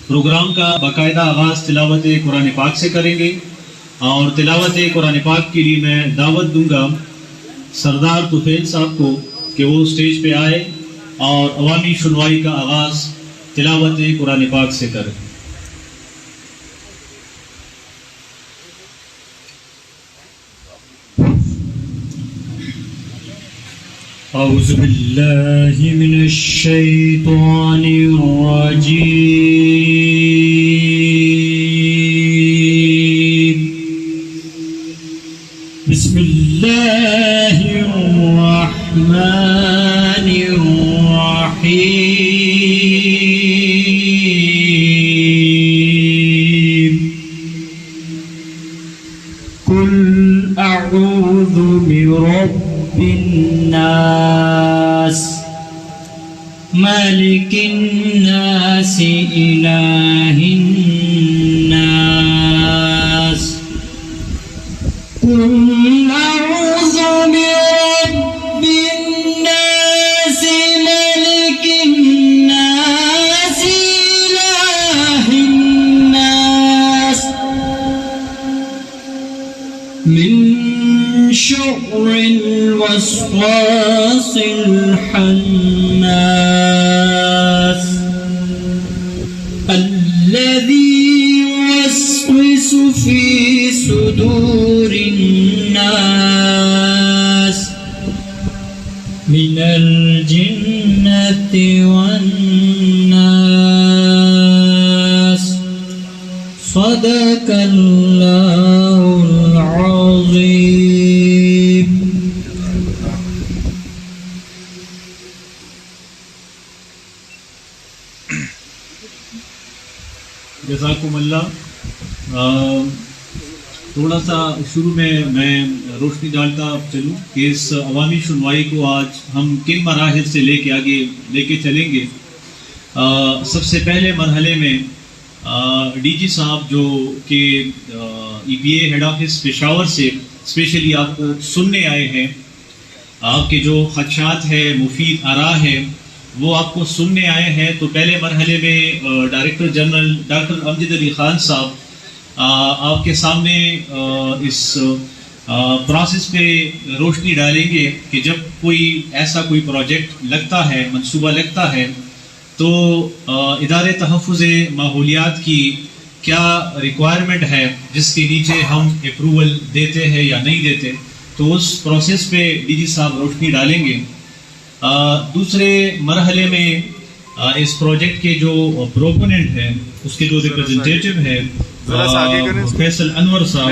Programme کا باقاعدہ آغاز تلاوت قرآن پاک سے کریں گے، اور تلاوت قرآن پاک کے لیے میں دعوت دوں گا سردار طفیل صاحب کو کہ وہ اسٹیج پہ آئے اور عوامی سنوائی کا آغاز تلاوت قرآن پاک سے کریں۔ اعوذ باللہ من الشیطان الرجیم، بسم اللہ الرحمن الرحیم، قل اعوذ برب الناس مالک الناس الہ الناس، قل اعوذ برب الناس مالک الناس الہ الناس، من شر الوسواس الخناس الذي يوسوس في صدور الناس من الجنة والناس، صدق الله العظيم۔ جزاکم اللہ۔ تھوڑا سا شروع میں روشنی ڈالتا چلوں کہ اس عوامی سنوائی کو آج ہم کن مراحل سے آگے لے کے چلیں گے۔ سب سے پہلے مرحلے میں ڈی جی صاحب جو کہ ای پی اے ہیڈ آفس پشاور سے اسپیشلی آپ کو سننے آئے ہیں، آپ کے جو خدشات ہیں، مفید آراء ہے، وہ آپ کو سننے آئے ہیں، تو پہلے مرحلے میں ڈائریکٹر جنرل ڈاکٹر امجد علی خان صاحب آپ کے سامنے اس پروسیس پہ روشنی ڈالیں گے کہ جب ایسا کوئی پروجیکٹ لگتا ہے، منصوبہ لگتا ہے، تو ادارے تحفظ ماحولیات کی کیا ریکوائرمنٹ ہے جس کے نیچے ہم اپروول دیتے ہیں یا نہیں دیتے، تو اس پروسیس پہ ڈی جی صاحب روشنی ڈالیں گے۔ دوسرے مرحلے میں اس پروجیکٹ کے جو پروپوننٹ ہیں، اس کے جو ریپرزنٹیٹو ہیں فیصل انور صاحب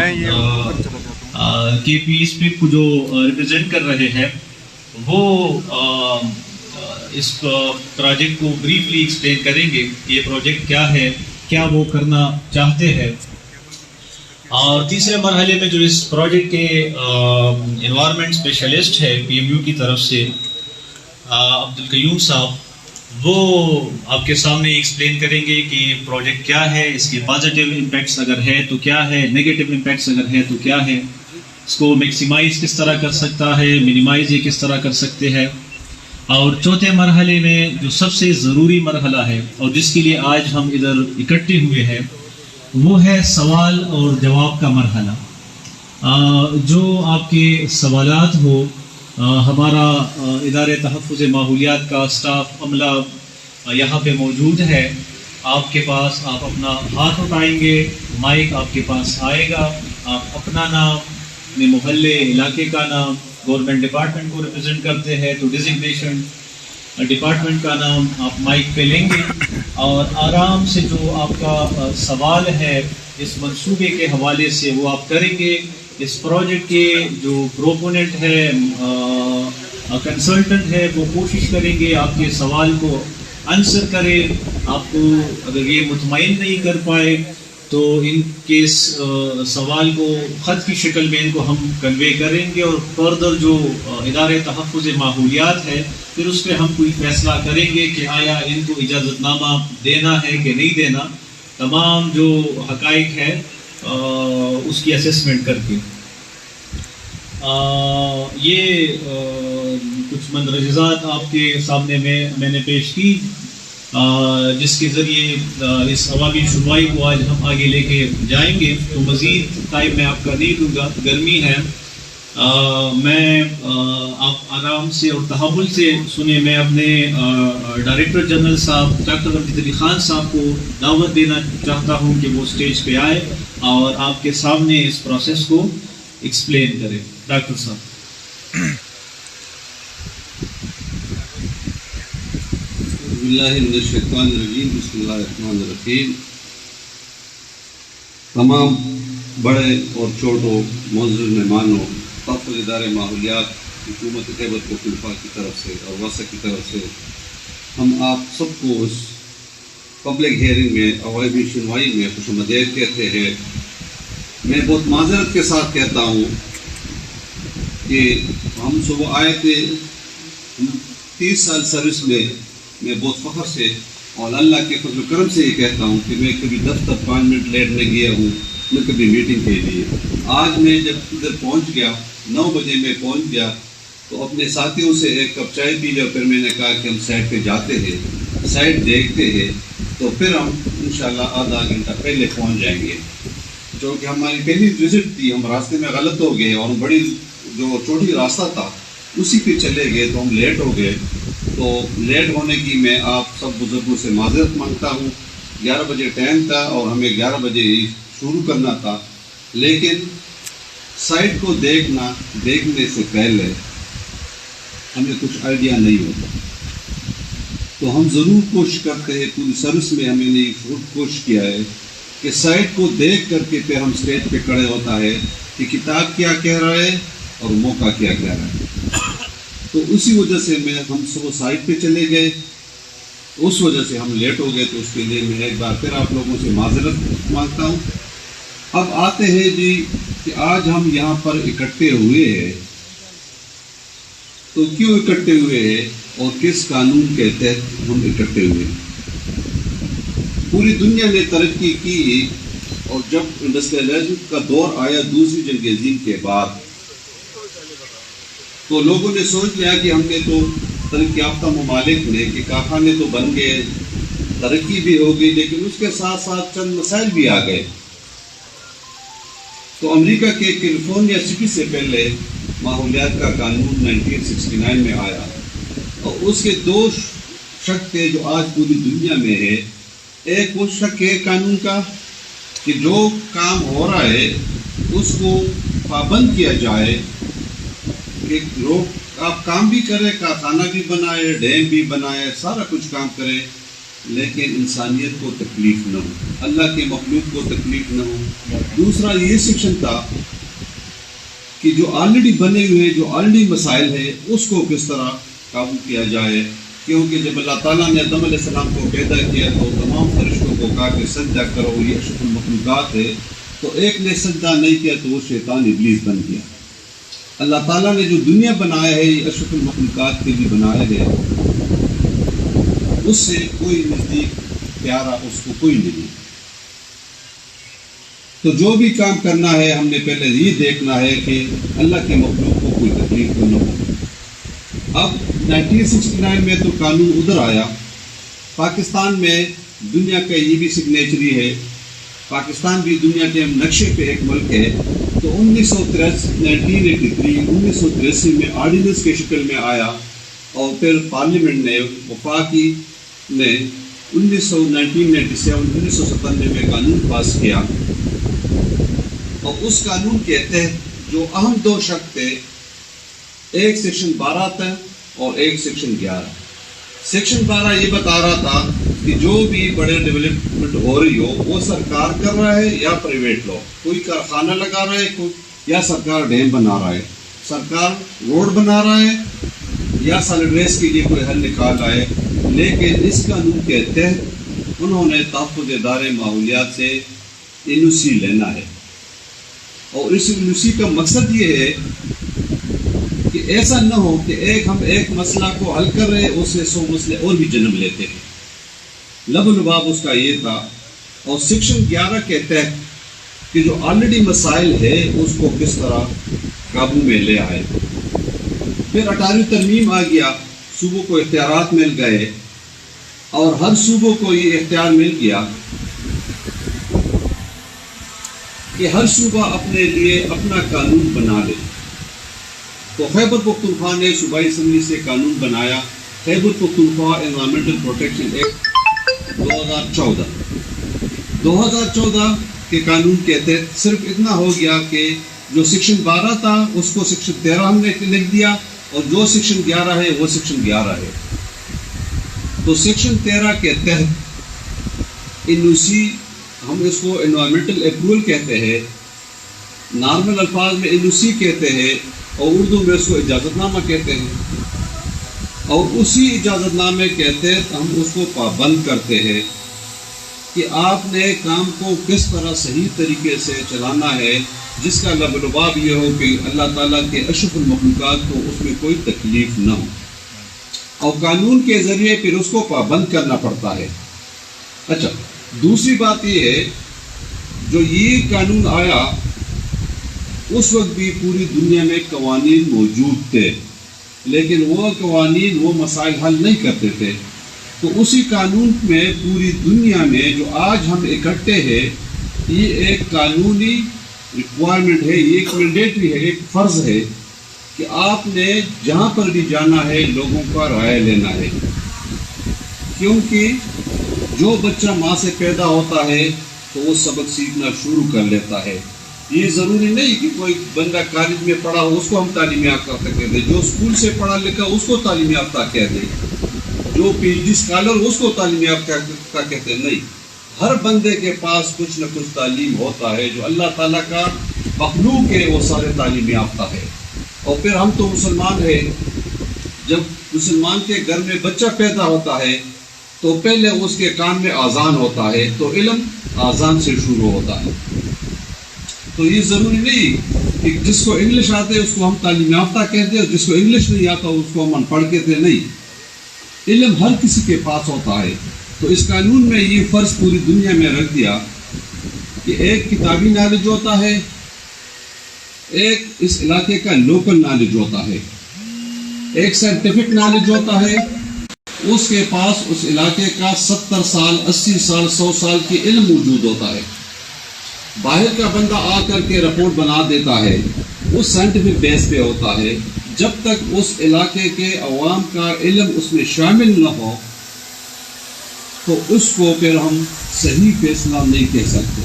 کے پی اسپیک کو جو ریپرزینٹ کر رہے ہیں، وہ اس پروجیکٹ کو بریفلی ایکسپلین کریں گے کہ یہ پروجیکٹ کیا ہے، کیا وہ کرنا چاہتے ہیں۔ اور تیسرے مرحلے میں جو اس پروجیکٹ کے انوائرمنٹ اسپیشلسٹ ہے پی ایم یو کی طرف سے عبدالقیوم صاحب، وہ آپ کے سامنے ایکسپلین کریں گے کہ یہ پروجیکٹ کیا ہے، اس کے پازیٹیو امپیکٹس اگر ہے تو کیا ہے، نیگیٹو امپیکٹس اگر ہے تو کیا ہے، اس کو میکسیمائز کس طرح کر سکتا ہے، منیمائز یہ کس طرح کر سکتے ہیں۔ اور چوتھے مرحلے میں جو سب سے ضروری مرحلہ ہے اور جس کے لیے آج ہم ادھر اکٹھے ہوئے ہیں، وہ ہے سوال اور جواب کا مرحلہ۔ جو آپ کے سوالات ہو، ہمارا ادارے تحفظ ماحولیات کا اسٹاف عملہ یہاں پہ موجود ہے، آپ کے پاس آپ اپنا ہاتھ اٹھائیں گے، مائک آپ کے پاس آئے گا، آپ اپنا نام، اپنے محلے علاقے کا نام، گورنمنٹ ڈپارٹمنٹ کو ریپرزینٹ کرتے ہیں تو ڈیزگنیشن ڈپارٹمنٹ کا نام آپ مائک پہ لیں گے، اور آرام سے جو آپ کا سوال ہے اس منصوبے کے حوالے سے وہ آپ کریں گے۔ اس پروجیکٹ کے جو پروپوننٹ ہے، کنسلٹنٹ ہے، وہ کوشش کریں گے آپ کے سوال کو آنسر کرے۔ آپ کو اگر یہ مطمئن نہیں کر پائے تو ان کے سوال کو خط کی شکل میں ان کو ہم کنوے کریں گے، اور فردر جو ادارے تحفظ ماحولیات ہے پھر اس پہ ہم کوئی فیصلہ کریں گے کہ آیا ان کو اجازت نامہ دینا ہے کہ نہیں دینا، تمام جو حقائق ہے اس کی اسیسمنٹ کر کے۔ یہ کچھ مندرجات آپ کے سامنے میں نے پیش کی۔ جس کے ذریعے اس عوامی سنوائی کو آج ہم آگے لے کے جائیں گے. تو مزید ٹائم میں آپ کا نہیں دوں گا، گرمی ہے. میں آپ آرام سے اور تحمل سے سنیں. میں اپنے ڈائریکٹر جنرل صاحب ڈاکٹر رفیق علی خان صاحب کو دعوت دینا چاہتا ہوں کہ وہ اسٹیج پہ آئے اور آپ کے سامنے اس پروسیس کو ایکسپلین کرے. ڈاکٹر صاحب. باللہ من الشیطان الرجیم، بسم اللہ الرحمن الرحیم. تمام بڑے اور چھوٹوں معزز مہمانوں، تحفظ ادارے ماحولیات، حکومت خیبر پختونخوا کی طرف سے اور واسا کی طرف سے ہم آپ سب کو اس پبلک ہیئرنگ میں، عوامی سنوائی میں خوش آمدید کہتے ہیں. میں بہت معذرت کے ساتھ کہتا ہوں کہ ہم صبح آئے تھے. 30 سال سروس میں میں بہت فخر سے اور اللہ کے فضل و کرم سے یہ کہتا ہوں کہ میں کبھی دفتر 5 منٹ لیٹ نہیں گیا ہوں، نہ کبھی میٹنگ کے لیے. آج میں جب ادھر پہنچ گیا 9 بجے میں پہنچ گیا تو اپنے ساتھیوں سے ایک کپ چائے پی لیا. پھر میں نے کہا کہ ہم سائٹ پہ جاتے ہیں، سائٹ دیکھتے ہیں، تو پھر ہم انشاءاللہ آدھا گھنٹہ پہلے پہنچ جائیں گے. جو کہ ہماری پہلی وزٹ تھی، ہم راستے میں غلط ہو گئے اور بڑی جو چھوٹی راستہ تھا اسی پہ چلے گئے تو ہم لیٹ ہو گئے. تو لیٹ ہونے کی میں آپ سب بزرگوں سے معذرت مانگتا ہوں. 11 بجے ٹائم تھا اور ہمیں 11 بجے ہی شروع کرنا تھا، لیکن سائٹ کو دیکھنے سے پہلے ہمیں کچھ آئیڈیا نہیں ہوتا. تو ہم ضرور کوشش کرتے ہیں، پوری سروس میں ہمیں نے کوشش کیا ہے کہ سائٹ کو دیکھ کر کے پھر ہم اسٹیج پہ کھڑے ہوتا ہے کہ کتاب کیا کہہ رہا ہے اور موقع کیا کہہ رہا ہے. تو اسی وجہ سے ہم صبح سائٹ پہ چلے گئے، اس وجہ سے ہم لیٹ ہو گئے. تو اس کے لیے میں ایک بار پھر آپ لوگوں سے معذرت مانگتا ہوں. اب آتے ہیں جی کہ آج ہم یہاں پر اکٹھے ہوئے ہیں، تو کیوں اکٹھے ہوئے ہیں اور کس قانون کے تحت ہم اکٹھے ہوئے ہیں. پوری دنیا نے ترقی کی اور جب انڈسٹریلائزیشن کا دور آیا دوسری جنگ عظیم کے بعد، تو لوگوں نے سوچ لیا کہ ہم نے تو ترقی یافتہ ممالک نے کہ کارخانے تو بن گئے، ترقی بھی ہو گئی، لیکن اس کے ساتھ ساتھ چند مسائل بھی آ گئے. تو امریکہ کے کیلیفورنیا سٹی سے پہلے ماحولیات کا قانون 1969 میں آیا اور اس کے 2 شق تھے جو آج پوری دنیا میں ہے. ایک وہ شق ہے قانون کا کہ جو کام ہو رہا ہے اس کو پابند کیا جائے کہ لوگ آپ کام بھی کرے، کارخانہ بھی بنائے، ڈیم بھی بنائے، سارا کچھ کام کرے، لیکن انسانیت کو تکلیف نہ ہو، اللہ کے مخلوق کو تکلیف نہ ہو. دوسرا یہ سیکشن تھا کہ جو آلریڈی بنے ہوئے جو آلریڈی مسائل ہے اس کو کس طرح قابو کیا جائے. کیونکہ جب اللہ تعالیٰ نے آدم علیہ السلام کو پیدا کیا تو تمام فرشتوں کو کہا کہ سجدہ کرو، یہ اشرف المخلوقات ہے. تو ایک نے سجدہ نہیں کیا تو وہ شیطان ابلیس بن گیا. اللہ تعالیٰ نے جو دنیا بنایا ہے یہ اشرف المخلوقات کے لیے بنایا ہے، اس سے کوئی نزدیک پیارا اس کو کوئی نہیں. تو جو بھی کام کرنا ہے ہم نے پہلے یہ دیکھنا ہے کہ اللہ کے مخلوق کو کوئی تکلیف نہ ہو. اب 1969 میں تو قانون ادھر آیا. پاکستان میں دنیا کا یہ بھی سگنیچری ہے، پاکستان بھی دنیا کے نقشے پہ ایک ملک ہے. تو 1983 میں آرڈیننس کے شکل میں آیا اور پھر پارلیمنٹ نے وفاقی نے 1997 میں قانون پاس کیا. اور اس قانون کے تحت جو اہم 2 شق تھے، ایک سیکشن 12 تھا اور ایک سیکشن 11. سیکشن 12 یہ بتا رہا تھا کہ جو بھی بڑے ڈیولپمنٹ ہو رہی ہو وہ سرکار کر رہا ہے یا پرائیویٹ لوگ، کوئی کارخانہ لگا رہا ہے یا سرکار ڈیم بنا رہا ہے، سرکار روڈ بنا رہا ہے یا سالڈ ویسٹ کے لیے کوئی حل نکال رہا ہے. لیکن اس قانون کے تحت انہوں نے تحفظ ادارے ماحولیات سے NOC لینا ہے. اور اس NOC کا مقصد یہ ہے کہ ایسا نہ ہو کہ ہم ایک مسئلہ کو حل کر رہے اس سے 100 مسئلے اور بھی جنم لیتے ہیں. لب و لباب اس کا یہ تھا. اور سیکشن 11 کے تحت کہ جو آلریڈی مسائل ہے اس کو کس طرح قابو میں لے آئے. پھر 18ویں ترمیم آ گیا، صوبوں کو اختیارات مل گئے اور ہر صوبوں کو یہ اختیار مل گیا کہ ہر صوبہ اپنے لیے اپنا قانون بنا لے. تو خیبر پختونخوا نے صوبائی اسمبلی سے قانون بنایا، Khyber Pakhtunkhwa environmental protection act 2014 کے قانون کے تحت صرف اتنا ہو گیا کہ جو سیکشن 12 تھا اس کو سیکشن 13 ہم نے لکھ دیا، اور جو سیکشن 11 ہے وہ سیکشن 11 ہے. تو سیکشن 13 کے تحت NOC، ہم اس کو انوائرمنٹل اپروول کہتے ہیں، نارمل الفاظ میں NOC کہتے ہیں، اور اردو میں اس کو اجازت نامہ کہتے ہیں. اور اسی اجازت نامے کے تحت ہم اس کو پابند کرتے ہیں کہ آپ نے کام کو کس طرح صحیح طریقے سے چلانا ہے، جس کا لباب یہ ہو کہ اللہ تعالیٰ کے اشرف المخلوقات کو اس میں کوئی تکلیف نہ ہو، اور قانون کے ذریعے پھر اس کو پابند کرنا پڑتا ہے. اچھا، دوسری بات یہ ہے، جو یہ قانون آیا اس وقت بھی پوری دنیا میں قوانین موجود تھے، لیکن وہ قوانین وہ مسائل حل نہیں کرتے تھے. تو اسی قانون میں پوری دنیا میں جو آج ہم اکٹھے ہیں، یہ ایک قانونی ریکوائرمنٹ ہے، یہ ایک مینڈیٹری ہے، ایک فرض ہے کہ آپ نے جہاں پر بھی جانا ہے لوگوں کا رائے لینا ہے. کیونکہ جو بچہ ماں سے پیدا ہوتا ہے تو وہ سبق سیکھنا شروع کر لیتا ہے. یہ ضروری نہیں کہ کوئی بندہ کالج میں پڑھا ہو اس کو ہم تعلیم یافتہ کہہ دیں، جو اسکول سے پڑھا لکھا اس کو تعلیم یافتہ کہہ دیں، جو PhD اسکالر اس کو تعلیم یافتہ کہتے ہیں. نہیں، ہر بندے کے پاس کچھ نہ کچھ تعلیم ہوتا ہے. جو اللہ تعالیٰ کا مخلوق ہے وہ سارے تعلیم یافتہ ہے. اور پھر ہم تو مسلمان ہیں، جب مسلمان کے گھر میں بچہ پیدا ہوتا ہے تو پہلے اس کے کان میں اذان ہوتا ہے، تو علم اذان سے شروع ہوتا ہے. تو یہ ضروری نہیں کہ جس کو انگلش آتے اس کو ہم تعلیم یافتہ کہتے ہیں، اور جس کو انگلش نہیں آتا اس کو ہم ان پڑھ کہتے ہیں. نہیں، علم ہر کسی کے پاس ہوتا ہے. تو اس قانون میں یہ فرض پوری دنیا میں رکھ دیا کہ ایک کتابی نالج ہوتا ہے، ایک اس علاقے کا لوکل نالج ہوتا ہے، ایک سائنٹیفک نالج ہوتا ہے. اس کے پاس اس علاقے کا 70 سال 80 سال 100 سال کی علم موجود ہوتا ہے. باہر کا بندہ آ کر کے رپورٹ بنا دیتا ہے، اس سائنٹیفک بیس پہ ہوتا ہے. جب تک اس علاقے کے عوام کا علم اس میں شامل نہ ہو تو اس کو پھر ہم صحیح فیصلہ نہیں کہہ سکتے.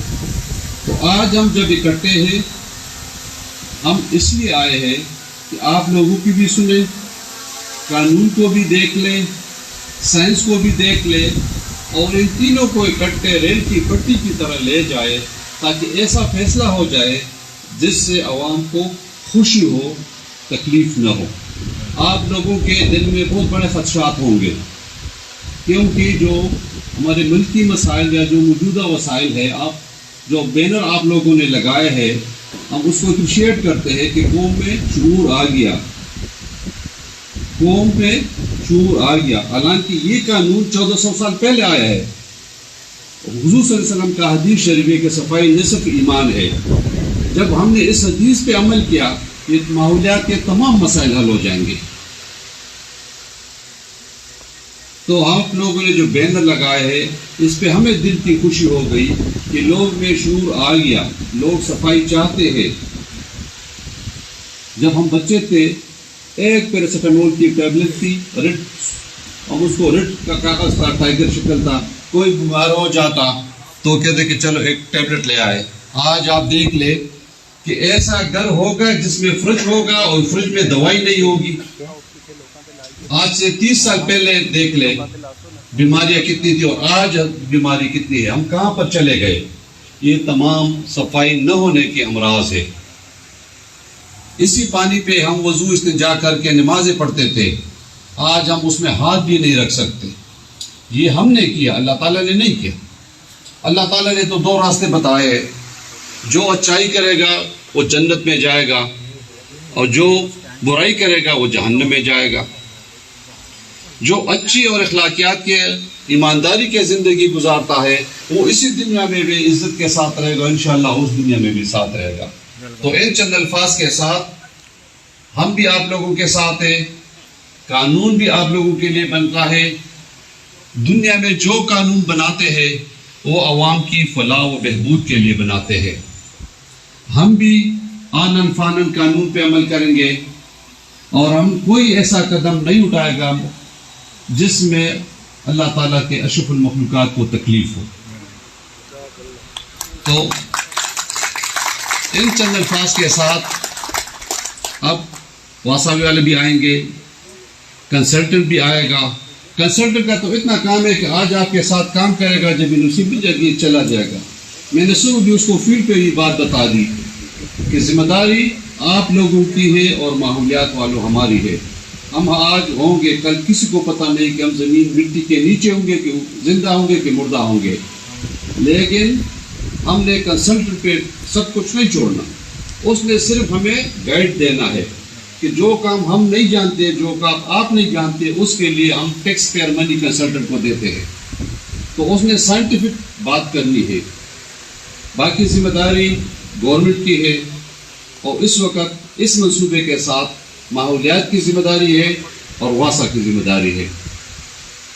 تو آج ہم جب اکٹھے ہیں، ہم اس لیے آئے ہیں کہ آپ لوگوں کی بھی سنیں، قانون کو بھی دیکھ لیں، سائنس کو بھی دیکھ لیں، اور ان تینوں کو اکٹھے ریل کی پٹی کی طرح لے جائے، تاکہ ایسا فیصلہ ہو جائے جس سے عوام کو خوشی ہو، تکلیف نہ ہو. آپ لوگوں کے دل میں بہت بڑے خدشات ہوں گے، کیونکہ جو ہمارے ملکی مسائل یا جو موجودہ وسائل ہے، آپ جو بینر آپ لوگوں نے لگائے ہیں، ہم اس کو اپریشیٹ کرتے ہیں کہ قوم میں شعور آ گیا، قوم میں شعور آ گیا. حالانکہ یہ قانون 1400 سال پہلے آیا ہے. حضور صلی اللہ علیہ وسلم کا حدیث شریف ہے کہ صفائی نصف ایمان ہے. جب ہم نے اس حدیث پہ عمل کیا، یہ ماحولیات کے تمام مسائل حل ہو جائیں گے. تو آپ لوگوں نے جو بینر لگائے ہیں، اس پہ ہمیں دل کی خوشی ہو گئی کہ لوگ میں شعور آ گیا، لوگ صفائی چاہتے ہیں. جب ہم بچے تھے، ایک پیراسیٹامول کی ٹیبلٹ تھی، رٹ، ہم اس کو رٹ کا کاغذ تھا، ٹائگر شکل تھا، کوئی بیمار ہو جاتا تو کہتے کہ چلو ایک ٹیبلٹ لے آئے. آج آپ دیکھ لیں کہ ایسا گھر ہوگا جس میں فریج ہوگا اور فریج میں دوائی نہیں ہوگی. آج سے 30 سال پہلے دیکھ لیں بیماریاں کتنی تھی اور آج بیماری کتنی ہے. ہم کہاں پر چلے گئے؟ یہ تمام صفائی نہ ہونے کے امراض ہے. اسی پانی پہ ہم وضو استنجا کر کے نمازیں پڑھتے تھے، آج ہم اس میں ہاتھ بھی نہیں رکھ سکتے. یہ ہم نے کیا، اللہ تعالیٰ نے نہیں کیا. اللہ تعالیٰ نے تو 2 راستے بتائے ہیں، جو اچائی کرے گا وہ جنت میں جائے گا، اور جو برائی کرے گا وہ جہنم میں جائے گا. جو اچھی اور اخلاقیات کے ایمانداری کے زندگی گزارتا ہے وہ اسی دنیا میں بھی عزت کے ساتھ رہے گا، انشاءاللہ اس دنیا میں بھی ساتھ رہے گا. تو ان چند الفاظ کے ساتھ ہم بھی آپ لوگوں کے ساتھ ہیں، قانون بھی آپ لوگوں کے لیے بنتا ہے. دنیا میں جو قانون بناتے ہیں وہ عوام کی فلاح و بہبود کے لیے بناتے ہیں. ہم بھی آنن فانن قانون پہ عمل کریں گے اور ہم کوئی ایسا قدم نہیں اٹھائے گا جس میں اللہ تعالیٰ کے اشرف المخلوقات کو تکلیف ہو. تو ان چند الفاظ کے ساتھ اب واساوی والے بھی آئیں گے, کنسلٹنٹ بھی آئے گا. کنسلٹنٹ کا تو اتنا کام ہے کہ آج آپ کے ساتھ کام کرے گا, جب نصیب مل جائے گی چلا جائے گا. میں نے صبح بھی اس کو فیلڈ پہ یہ بات بتا دی کہ ذمہ داری آپ لوگوں کی ہے اور ماحولیات والوں ہماری ہے. ہم آج ہوں گے, کل کسی کو پتہ نہیں کہ ہم زمین مٹی کے نیچے ہوں گے, کہ زندہ ہوں گے کہ مردہ ہوں گے. لیکن ہم نے کنسلٹنٹ پہ سب کچھ نہیں چھوڑنا, اس نے صرف ہمیں گائیڈ دینا ہے کہ جو کام ہم نہیں جانتے, جو کام آپ نہیں جانتے, اس کے لیے ہم ٹیکس پیئر منی کنسلٹنٹ کو دیتے ہیں. تو اس نے سائنٹیفک بات کرنی ہے. باقی ذمہ داری گورنمنٹ کی ہے, اور اس وقت اس منصوبے کے ساتھ ماحولیات کی ذمہ داری ہے اور واسا کی ذمہ داری ہے.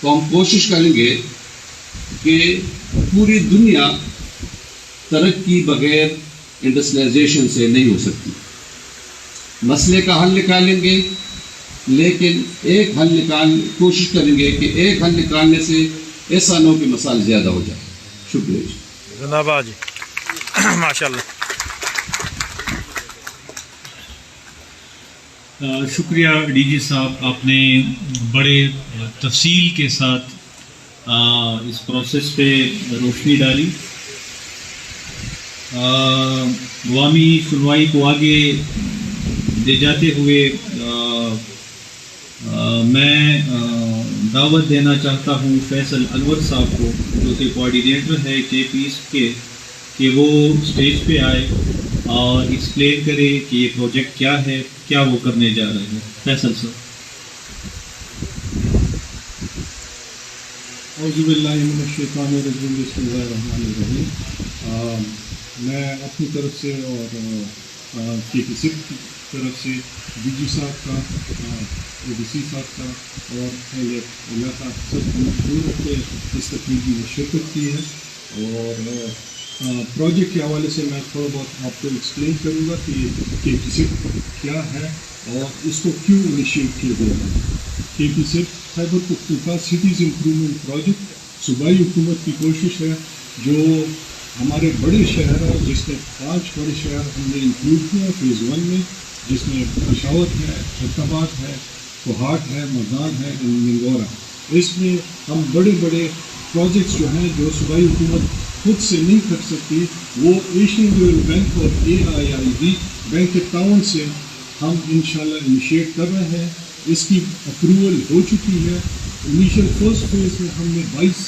تو ہم کوشش کریں گے کہ پوری دنیا ترقی بغیر انڈسٹریلائزیشن سے نہیں ہو سکتی. مسئلے کا حل نکالیں گے, لیکن ایک حل کوشش کریں گے کہ ایک حل نکالنے سے ایسا نہ ہو کہ مسائل زیادہ ہو جائے. شکریہ جی. زندہ باد جی. ماشاء اللہ. شکریہ ڈی جی صاحب, آپ نے بڑے تفصیل کے ساتھ اس پروسیس پہ روشنی ڈالی. عوامی سنوائی کو آگے لے جاتے ہوئے میں دعوت دینا چاہتا ہوں فیصل انور صاحب کو, جو کہ کوآرڈینیٹر ہے کے پیس کے, کہ وہ اسٹیج پہ آئے اور ایکسپلین کرے کہ یہ پروجیکٹ کیا ہے, کیا وہ کرنے جا رہے ہیں. فیصل صاحب. اعوذ باللہ من الشیطان الرجیم, بسم اللہ الرحمن الرحیم. میں اپنی طرف سے اور کے پی سپ کی طرف سے ڈی جی صاحب کا, اے ڈی سی صاحب کا اور اہل علاقہ سب کو مشہور رکھتے اس تقریب میں شرکت کی ہے. اور پروجیکٹ کے حوالے سے میں تھوڑا بہت آپ کو ایکسپلین کروں گا کہ کے پی سپ کیا ہے اور اس کو کیوں انیشیٹ کیا گیا ہے. کے پی سپ Khyber Pakhtunkhwa cities improvement project صوبائی حکومت کی کوشش ہے, جو ہمارے بڑے شہر ہیں, جس میں 5 بڑے شہر ہم نے انکلوڈ کیا فیز 1 میں, جس میں پشاور ہے, خیرآباد ہے, کوہاٹ ہے, مردان ہے, ننگورہ. اس میں ہم بڑے بڑے پروجیکٹس جو ہیں جو صوبائی حکومت خود سے نہیں کر سکتی, وہ ایشین ڈیولپمنٹ بینک اور AIIB بینک کے تعاون سے ہم انشاءاللہ انیشیٹ کر رہے ہیں. اس کی اپروول ہو چکی ہے. انیشیل فرسٹ فیز میں ہم نے 22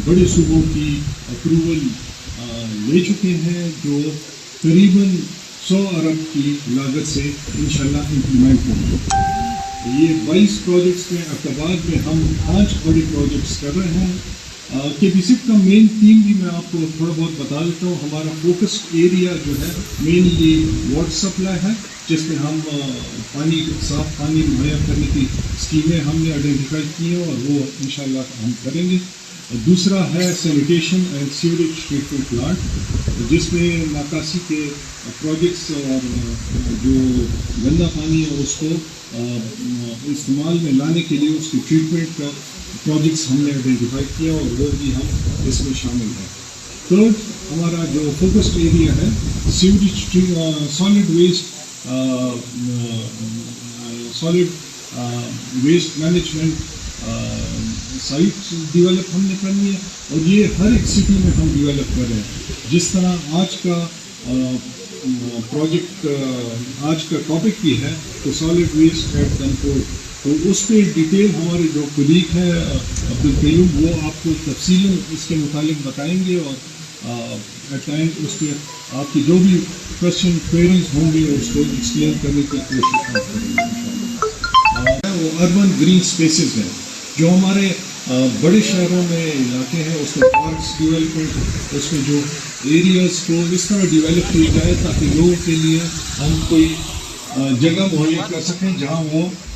بڑے صوبوں کی اپروول لے چکے ہیں, جو قریباً 100 ارب کی لاگت سے انشاءاللہ امپلیمنٹ ہوں گے. یہ 22 پروجیکٹس میں اقتباد میں ہم 5 بڑے پروجیکٹس کر رہے ہیں. کے پی سپ کا مین تھیم بھی میں آپ کو تھوڑا بہت بتا دیتا ہوں. ہمارا فوکس ایریا جو ہے مینلی واٹر سپلائی ہے, جس میں ہم پانی, صاف پانی مہیا کرنے کی اسکیمیں ہم نے آئیڈینٹیفائی کی ہیں اور وہ انشاءاللہ ہم کریں گے. دوسرا ہے sanitation and sewerage treatment plant, جس میں ناکاسی کے پروجیکٹس اور جو گندا پانی ہے اس کو استعمال میں لانے کے لیے اس کی ٹریٹمنٹ کا پروجیکٹس ہم نے آئیڈینٹیفائی کیا اور وہ بھی ہم اس میں شامل ہیں. تھرڈ ہمارا جو فوکسڈ ایریا ہے sewerage solid waste management site develop ہم نے کرنی ہے, اور یہ ہر ایک سٹی میں ہم ڈیولپ کر رہے ہیں. جس طرح آج کا پروجیکٹ, آج کا ٹاپک بھی ہے تو سالڈ ویسٹ ایٹ کنٹرول, تو اس پہ ڈیٹیل ہمارے جو کلیگ ہے عبدالقیوم, وہ آپ کو تفصیلاً اس کے متعلق بتائیں گے, اور ایٹ ٹائم اس پہ آپ کی جو بھی کوشچن کوئریز ہوں گے اس کو ایکسپلین کرنے کی کوشش کریں گے انشاءاللہ. وہ اربن گرین اسپیسیز ہیں جو ہمارے بڑے شہروں میں علاقے ہیں, اس میں پارکس ڈیولپمنٹ, اس میں جو ایریاز کو اس طرح ڈیولپ کی جائے تاکہ لوگوں کے لیے ہم کوئی جگہ مہیا کر سکیں جہاں وہ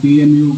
PMU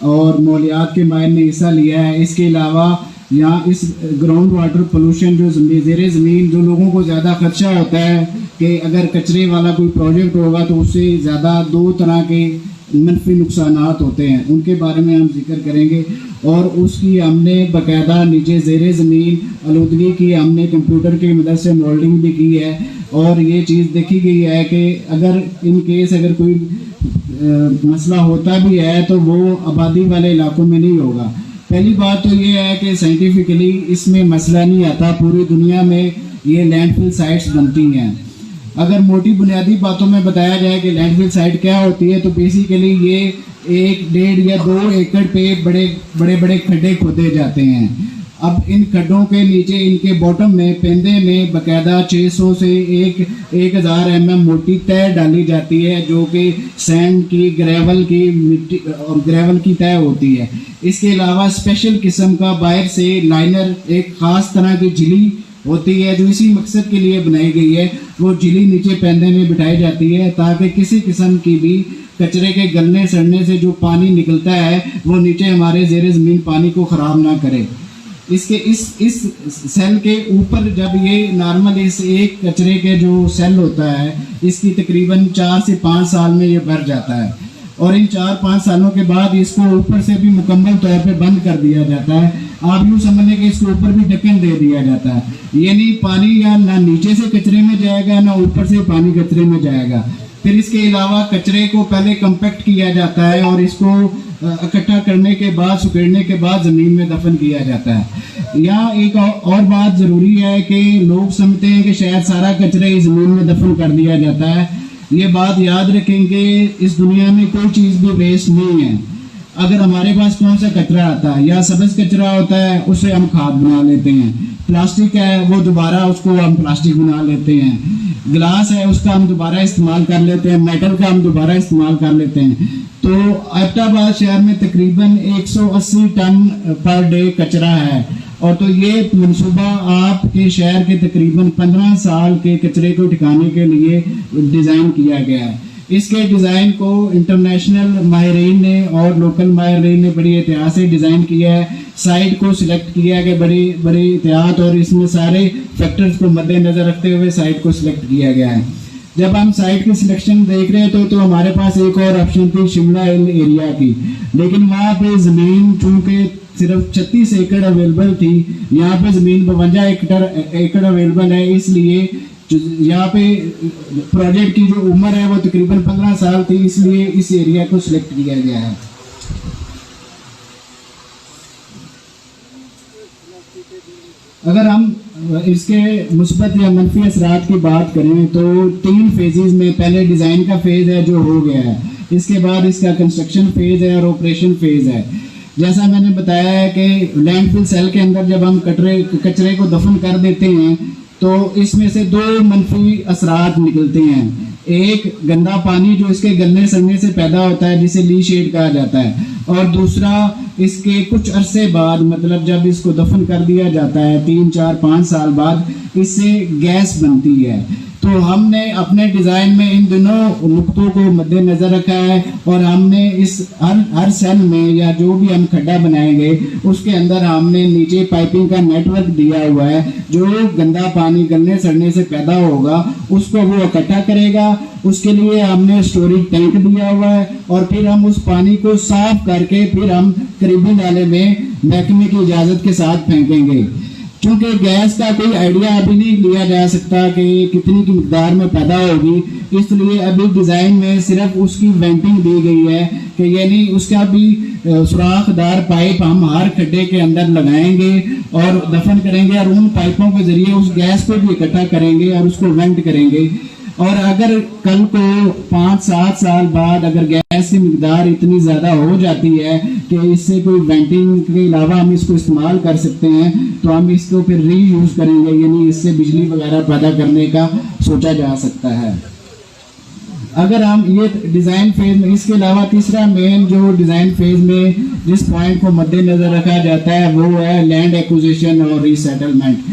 اور ماحولیات کے ماہر نے حصہ لیا ہے. اس کے علاوہ یہاں اس گراؤنڈ واٹر پولوشن جو زیر زمین جو لوگوں کو زیادہ خدشہ ہوتا ہے کہ اگر کچرے والا کوئی پروجیکٹ ہوگا تو اس سے زیادہ 2 طرح کے منفی نقصانات ہوتے ہیں, ان کے بارے میں ہم ذکر کریں گے. اور اس کی ہم نے باقاعدہ نیچے زیر زمین آلودگی کی ہم نے کمپیوٹر کی مدد سے ماڈلنگ بھی کی ہے, اور یہ چیز دیکھی گئی ہے کہ اگر ان کیس اگر کوئی مسئلہ ہوتا بھی ہے تو وہ آبادی والے علاقوں میں نہیں ہوگا. پہلی بات تو یہ ہے کہ سائنٹیفکلی اس میں مسئلہ نہیں آتا, پوری دنیا میں یہ لینڈ فل سائٹس بنتی ہیں. اگر موٹی بنیادی باتوں میں بتایا جائے کہ لینڈ فل سائٹ کیا ہوتی ہے تو بیسیکلی یہ 1, 1.5 یا 2 ایکڑ پہ بڑے بڑے کھڈے کھودے جاتے ہیں. اب ان کھڈوں کے نیچے ان کے باٹم میں پیندے میں باقاعدہ 600 سے 1000 mm موٹی تہ ڈالی جاتی ہے جو کہ سینڈ کی گریول کی مٹی اور گریول کی تہ ہوتی ہے. اس کے علاوہ اسپیشل قسم کا باہر سے لائنر ایک خاص طرح کی جھلی ہوتی ہے جو اسی مقصد کے لیے بنائی گئی ہے. وہ جھلی نیچے پیندے میں بٹھائی جاتی ہے تاکہ کسی قسم کی بھی کچرے کے گلنے سڑنے سے جو پانی نکلتا ہے وہ نیچے ہمارے زیر زمین پانی کو خراب نہ کرے. اس سیل کے اوپر جب یہ نارمل اس ایک کچرے کے جو سیل ہوتا ہے اس کی تقریباً 4 سے 5 سال میں یہ بھر جاتا ہے, اور ان 4-5 سالوں کے بعد اس کو اوپر سے بھی مکمل طور پہ بند کر دیا جاتا ہے. آپ یوں سمجھیں کہ اس کے اوپر بھی ڈھکن دے دیا جاتا ہے, یعنی پانی یا نہ نیچے سے کچرے میں جائے گا نہ اوپر سے پانی کچرے میں جائے گا. پھر اس کے علاوہ کچرے کو پہلے کمپیکٹ کیا جاتا ہے اور اس کو اکٹھا کرنے کے بعد سکیڑنے کے بعد زمین میں دفن کیا جاتا ہے. یہاں ایک اور بات ضروری ہے کہ لوگ سمجھتے ہیں کہ شاید سارا کچرا ہی زمین میں دفن کر دیا جاتا ہے. یہ بات یاد رکھیں کہ اس دنیا میں کوئی چیز بھی ویسٹ نہیں ہے. اگر ہمارے پاس کون سا کچرا آتا ہے یا سبز کچرا ہوتا ہے اسے ہم کھاد بنا لیتے ہیں, پلاسٹک ہے وہ دوبارہ اس کو ہم پلاسٹک بنا لیتے ہیں, گلاس ہے اس کا ہم دوبارہ استعمال کر لیتے ہیں, میٹل کا ہم دوبارہ استعمال کر لیتے ہیں. تو ایبٹ آباد شہر میں تقریباً 180 ٹن پر ڈے کچرا ہے, اور تو یہ منصوبہ آپ کے شہر کے تقریباً 15 سال کے کچرے کو ٹھکانے کے لیے ڈیزائن کیا گیا ہے. اس کے ڈیزائن کو انٹرنیشنل ماہرین نے اور لوکل ماہرین نے بڑی احتیاط سے ڈیزائن کیا ہے. سائٹ کو سلیکٹ کیا کہ بڑی احتیاط اور اس میں سارے فیکٹرز کو مد نظر رکھتے ہوئے سائٹ کو سلیکٹ کیا گیا ہے. جب ہم سائٹ کی سلیکشن دیکھ رہے تھے تو ہمارے پاس ایک اور آپشن تھی شملہ ہل ایریا کی, لیکن وہاں پہ زمین چونکہ صرف 36 ایکڑ اویلیبل تھی, یہاں پہ زمین 52 ایکڑ اویلیبل ہے. اس لیے یہاں پہ پروجیکٹ کی جو عمر ہے وہ تقریباً 15 سال تھی, اس لیے اس ایریا کو سلیکٹ کیا گیا ہے. اگر ہم اس کے مثبت یا منفی اثرات کی بات کریں تو 3 فیزز میں پہلے ڈیزائن کا فیز ہے جو ہو گیا ہے, اس کے بعد اس کا کنسٹرکشن فیز ہے اور آپریشن فیز ہے. جیسا میں نے بتایا ہے کہ لینڈ فل سیل کے اندر جب ہم کچرے کو دفن کر دیتے ہیں تو اس میں سے 2 منفی اثرات نکلتے ہیں. ایک گندا پانی جو اس کے گلنے سڑنے سے پیدا ہوتا ہے جسے لی شیڈ کہا جاتا ہے, اور دوسرا اس کے کچھ عرصے بعد مطلب جب اس کو دفن کر دیا جاتا ہے 3, 4, 5 سال بعد اس سے گیس بنتی ہے. تو ہم نے اپنے ڈیزائن میں ان دونوں نقطوں کو مد نظر رکھا ہے, اور ہم نے اس ہر سیل میں یا جو بھی ہم کھڈا بنائیں گے اس کے اندر ہم نے نیچے پائپنگ کا نیٹ ورک دیا ہوا ہے. جو گندا پانی گلنے سڑنے سے پیدا ہوگا اس کو وہ اکٹھا کرے گا, اس کے لیے ہم نے اسٹوریج ٹینک دیا ہوا ہے, اور پھر ہم اس پانی کو صاف کر کے پھر ہم قریبی نالے میں محکمے کی اجازت کے ساتھ پھینکیں گے. چونکہ گیس کا کوئی آئیڈیا ابھی نہیں لیا جا سکتا کہ کتنی کی مقدار میں پیدا ہوگی, اس لیے ابھی ڈیزائن میں صرف اس کی وینٹنگ دی گئی ہے کہ یعنی اس کا بھی سوراخ دار پائپ ہم ہر کھڈے کے اندر لگائیں گے اور دفن کریں گے, اور ان پائپوں کے ذریعے اس گیس کو بھی اکٹھا کریں گے اور اس کو وینٹ کریں گے. اور اگر کل کو 5-7 سال بعد اگر گیس کی مقدار اتنی زیادہ ہو جاتی ہے کہ اس سے کوئی وینٹنگ کے علاوہ ہم اس کو استعمال کر سکتے ہیں تو ہم اس کو پھر ری یوز کریں گے, یعنی اس سے بجلی وغیرہ پیدا کرنے کا سوچا جا سکتا ہے. اگر ہم یہ ڈیزائن فیز میں اس کے علاوہ تیسرا مین جو ڈیزائن فیز میں جس پوائنٹ کو مد نظر رکھا جاتا ہے وہ ہے لینڈ ایکوزیشن اور ری settlement.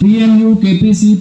PMU, KPC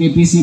KPC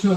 sure.